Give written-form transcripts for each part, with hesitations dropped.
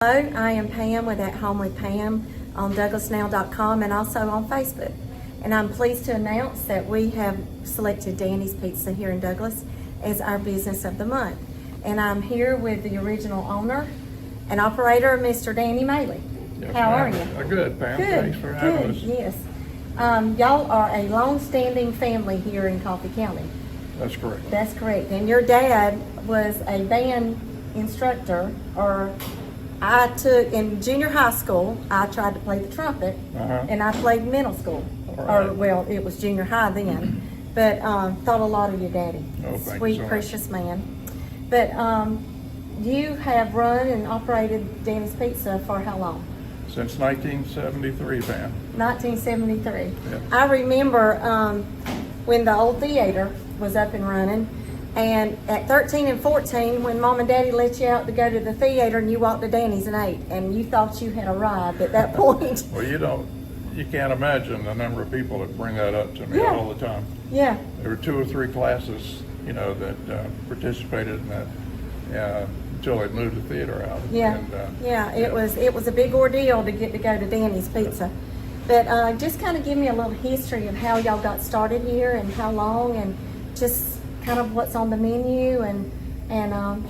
Hello, I am Pam with At Home with Pam on DouglasNow.com and also on Facebook. And I'm pleased to announce that we have selected Danny's Pizza here in Douglas as our business of the month. And I'm here with the original owner and operator, Mr. Danny Maley. Yes, How are ma'am. you? Good, Pam. Good. Thanks for having us. Yes. Y'all are a long-standing family here in Coffee County. That's correct. That's correct. And your dad was a band instructor, or I took in junior high school, I tried to play the trumpet, and I played middle school. Right. Or, well, it was junior high then. But thought a lot of your daddy. Oh, thank you Sweet, so much. precious man. But you have run and operated Danny's Pizza for how long? Since 1973, Pam. 1973. Yeah. I remember when the old theater was up and running, and at 13 and 14, when Mom and Daddy let you out to go to the theater and you walked to Danny's and ate, and you thought you had arrived at that point. Well, you can't imagine the number of people that bring that up to me Yeah. all the time. Yeah, There were 2 or 3 classes, that participated in that until they moved the theater out. yeah, And, yeah. It was a big ordeal to get to go to Danny's Pizza. But just kind of give me a little history of how y'all got started here and how long, and just kind of what's on the menu, and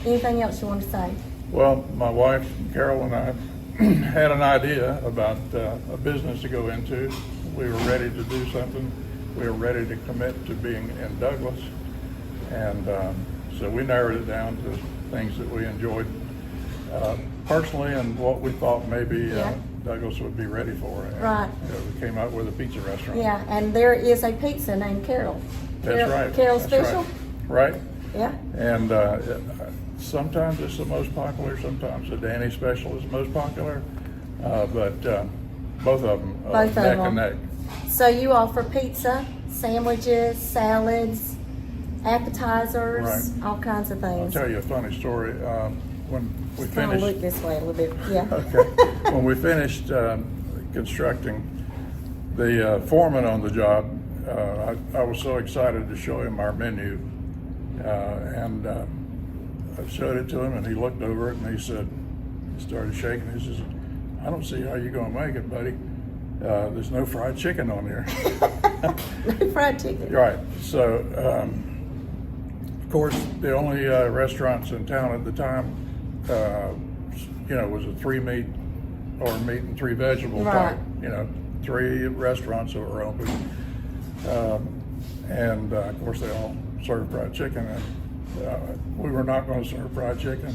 anything else you want to say. Well, my wife, Carol, and I had an idea about a business to go into. We were ready to do something. We were ready to commit to being in Douglas. And so we narrowed it down to things that we enjoyed personally and what we thought maybe Yeah. Douglas would be ready for. And, Right. we came up with a pizza restaurant. Yeah, and there is a pizza named Carol. That's right. Carol's That's Special? Right. Yeah. And sometimes it's the most popular, sometimes the Danny Special is the most popular, but both of them Both of neck them. and neck. So you offer pizza, sandwiches, salads, appetizers, Right. all kinds of I'll things. tell you a funny story. When we Just kind of look finished, this way a little bit. Yeah. okay, when we finished constructing, the foreman on the job, I was so excited to show him our menu, and I showed it to him, and he looked over it, and he started shaking. He says, "I don't see how you're going to make it, buddy. There's no fried chicken on there." No fried chicken. Right. So, of course, the only restaurants in town at the time, was a 3 meat or meat and 3 vegetable Right. type. 3 restaurants that were open, and of course they all served fried chicken. And we were not going to serve fried chicken,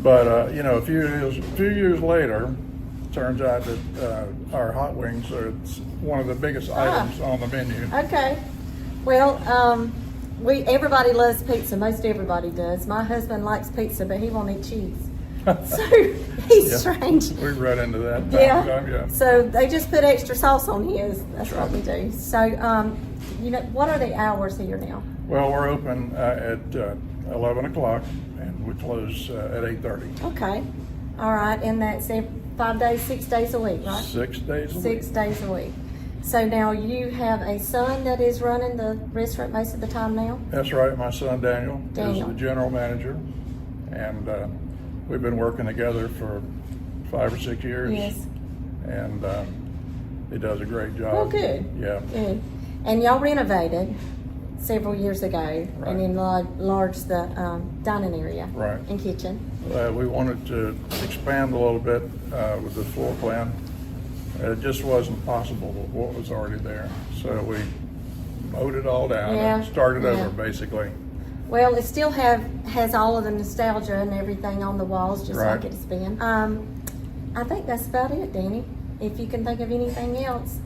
but a few years later. Turns out that our hot wings are one of the biggest items on the menu. Okay. Well, everybody loves pizza. Most everybody does. My husband likes pizza, but he won't eat cheese. So he's Yeah. strange. We run into that. Yeah. So they just put extra sauce on his. That's what we do. So, what are the hours here now? Well, we're open at 11 o'clock, and we close at 8:30. Okay. All right. And that's 5 days, 6 days a week, right? 6 days a week. 6 days a week. So now you have a son that is running the restaurant most of the time now? That's right. My son Daniel is Daniel. the general manager, and we've been working together for 5 or 6 years. Yes. And he does a great job. Oh, good. Yeah. Good. And y'all renovated several years ago, Right. and enlarged the dining area Right. and kitchen. We wanted to expand a little bit with the floor plan. It just wasn't possible with what was already there. So we mowed it all down Yeah, and started yeah. over, basically. Well, it still has all of the nostalgia and everything on the walls, just Right. like it's been. I think that's about it, Danny. If you can think of anything else.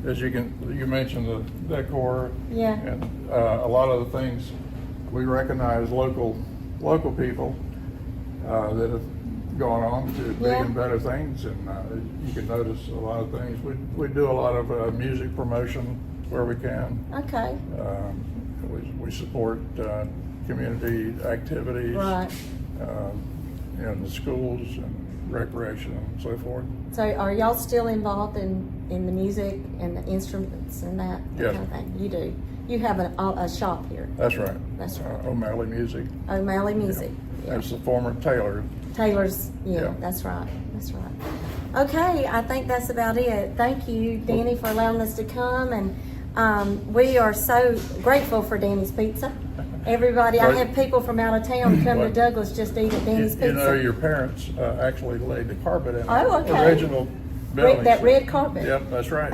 As you mentioned the decor, Yeah. and a lot of the things we recognize local people that have gone on to big Yeah. and better things, and you can notice a lot of things. We do a lot of music promotion where we can. Okay. We support community activities, Right. in the schools and recreation and so forth. So are y'all still involved in the music and the instruments and that Yes. kind of thing? You do. You have a shop here. That's right. That's right. O'Malley Music. O'Malley Music. That's the former Taylor. Taylor's, Yeah. that's right. That's right. Okay, I think that's about it. Thank you, Danny, for allowing us to come, and we are so grateful for Danny's Pizza. Everybody, I But- have people from out of town come to But- Douglas just to eat at Danny's Pizza. You know, your parents actually laid the carpet in Oh, the okay. original building. that red carpet. Yep, that's right.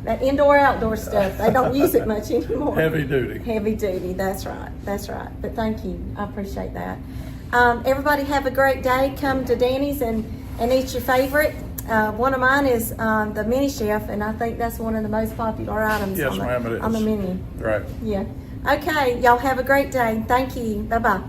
That indoor-outdoor stuff, they don't use it much anymore. Heavy duty. Heavy duty, that's right, that's right. But thank you, I appreciate that. Everybody have a great day. Come to Danny's and eat your favorite. One of mine is the mini chef, and I think that's one of the most popular items Yes, ma'am, it is. on the menu. Right. Yeah. Okay, y'all have a great day. Thank you. Bye-bye.